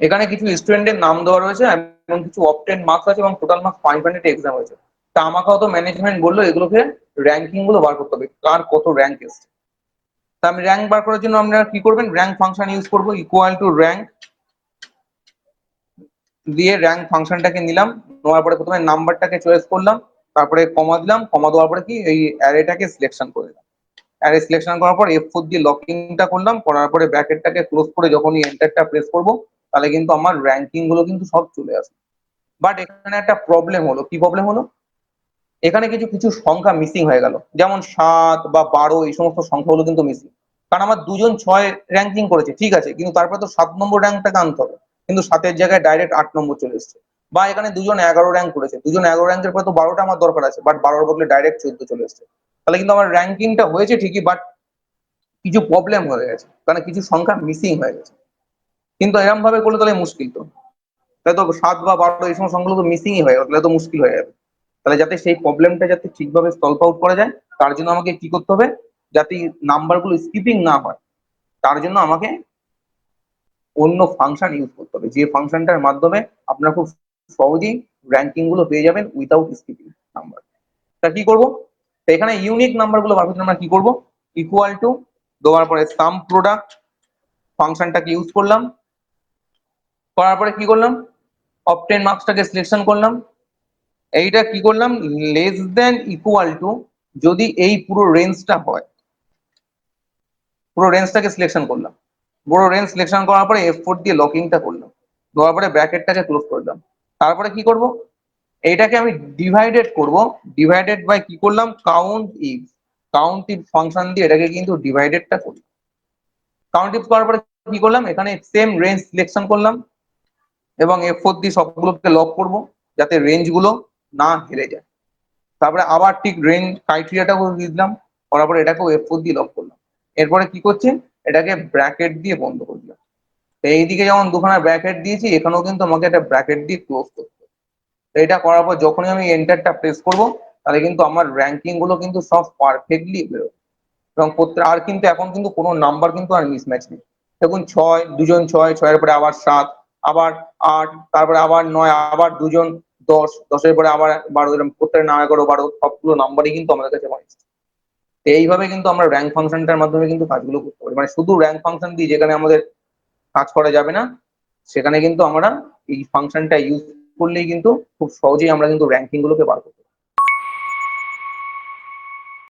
এখানে কিছু স্টুডেন্টের নাম দেওয়া রয়েছে এবং কিছু অবটেন মার্কস আছে এবং টোটাল মার্কস 500 এক্সাম হয়েছে। তা আমাকে হয়তো ম্যানেজমেন্ট বললো এগুলোকে র্যাঙ্কিং গুলো বার করতে হবে, কার কত র্যাঙ্ক এসছে। তা আমি র্যাঙ্ক বার করার জন্য আপনারা কি করবেন, র্যাঙ্ক ফাংশন ইউজ করবো, ইকুয়াল টু র্যাঙ্ক দিয়ে র্যাঙ্ক ফাংশনটাকে নিলাম, নেওয়ার পরে প্রথমে নাম্বারটাকে চয়েস করলাম, তারপরে কমা দিলাম, কমা দেওয়ার পরে কি এই অ্যারেটাকে সিলেকশন করে দিলাম। অ্যারে সিলেকশন করার পর F4 দিয়ে লকিংটা করলাম, করার পরে ব্র্যাকেটটাকে ক্লোজ করে যখনই এন্টারটা প্রেস করব তাহলে কিন্তু আমার র্যাঙ্কিং গুলো কিন্তু সব চলে আসবে। বাট এখানে একটা প্রবলেম হলো, কি প্রবলেম হলো, এখানে কিছু কিছু সংখ্যা মিসিং হয়ে গেল, যেমন 7 বা 12 এই সমস্ত সংখ্যাগুলো কিন্তু মিসিং। কারণ আমার দুজন 6 র্যাঙ্কিং করেছে ঠিক আছে, কিন্তু তারপরে তো 7 নম্বর র্যাঙ্কটাকে আনতে হবে, কিন্তু 7-এর জায়গায় ডাইরেক্ট 8 নম্বর চলে এসছে। বা এখানে দুজন 11 র্যাঙ্ক করেছে, দুজন 11 র্যাঙ্কের পরে তো 12টা আমার দরকার আছে, বাট 12-এর বদলে ডাইরেক্ট 14 চলে এসছে। তাহলে কিন্তু আমার র্যাঙ্কিংটা হয়েছে ঠিকই, বাট কিছু প্রবলেম হয়ে গেছে, কারণ কিছু সংখ্যা মিসিং হয়ে গেছে। কিন্তু এরকম ভাবে করলে তাহলে মুশকিল তো, তাহলে তো 7 বা 12 এই সময় সংখ্যাগুলো তো মিসিংই হয়ে গেল, তাহলে তো মুশকিল হয়ে যাবে। তাহলে যাতে সেই প্রবলেমটা যাতে ঠিকভাবে সলভ আউট করা যায়, তার জন্য আমাকে কি করতে হবে, যাতে নাম্বারগুলো স্কিপিং না হয়, তার জন্য আমাকে অন্য ফাংশন ইউজ করতে হবে, যে ফাংশনটার মাধ্যমে আপনারা খুব সহজেই র্যাঙ্কিং গুলো পেয়ে যাবেন উইথাউট স্কিপিং নাম্বার। তা কি করবো, তো এখানে ইউনিক নাম্বারগুলো বার করতে আমরা কি করবো, ইকুয়াল টু দেওয়ার পরে সাম প্রোডাক্ট ফাংশনটাকে ইউজ করলাম, করার পরে কি করলাম, অবটেন মার্কসটাকে সিলেকশন করলাম, এইটা কি করলাম, লেস দেন ইকুয়াল টু, যদি এই পুরো রেঞ্জটা হয়, পুরো রেঞ্জটাকে সিলেকশন করলাম, পুরো রেঞ্জ সিলেকশন করার পরে F4 দিয়ে লকিংটা করলাম, দেওয়ার পরে ব্র্যাকেটটাকে ক্লোজ করলাম। তারপরে কি করব, এইটাকে আমি ডিভাইডেড করব, ডিভাইডেড বাই কি করলাম, কাউন্ট ইফ ফাংশন দিয়ে এটাকে কিন্তু ডিভাইডেডটা করলাম। কাউন্ট ইফ করার পরে কি করলাম, এখানে সেম রেঞ্জ সিলেকশন করলাম এবং F4 দিয়ে সবগুলোকে লক করব যাতে রেঞ্জ গুলো না হেরে যায়। তারপরে আবার ঠিক রেঞ্জ ক্রাইটেরিয়াটাও দিয়ে দিলাম, করার পরে এটাকেও F4 দিয়ে লক করলাম। এরপরে কি করছি, এটাকে ব্র্যাকেট দিয়ে বন্ধ করে দিলাম। এইদিকে যেমন দুখানা ব্র্যাকেট দিয়েছি, এখানেও কিন্তু আমাকে একটা ব্র্যাকেট দিয়ে ক্লোজ করতে হবে। তো এটা করার পর যখনই আমি এন্টারটা প্রেস করব, তাহলে কিন্তু আমার র্যাঙ্কিং গুলো কিন্তু সব পারফেক্টলি বেরোবে এবং আর কিন্তু এখন কিন্তু কোনো নাম্বার কিন্তু আর মিসম্যাচ নেই। দেখুন 6, দুজন 6, 6-এর পরে আবার 7, আবার 8, তারপরে আবার 9, আবার দুজন 10, 10-এর পরে আবার 12, এরকম প্রত্যেকটা 9, 11, 12 সবগুলো নাম্বারই কিন্তু আমাদের কাছে পাচ্ছি। এইভাবে কিন্তু আমরা র্যাঙ্ক ফাংশনটার মাধ্যমে কিন্তু কাজগুলো করতে পারি, মানে শুধু র্যাঙ্ক ফাংশন দিয়ে যেখানে আমাদের কাজ করা যাবে না, সেখানে কিন্তু আমরা এই ফাংশনটা ইউজ করলেই কিন্তু খুব সহজেই আমরা কিন্তু র্যাঙ্কিং গুলোকে বার করতে পারি।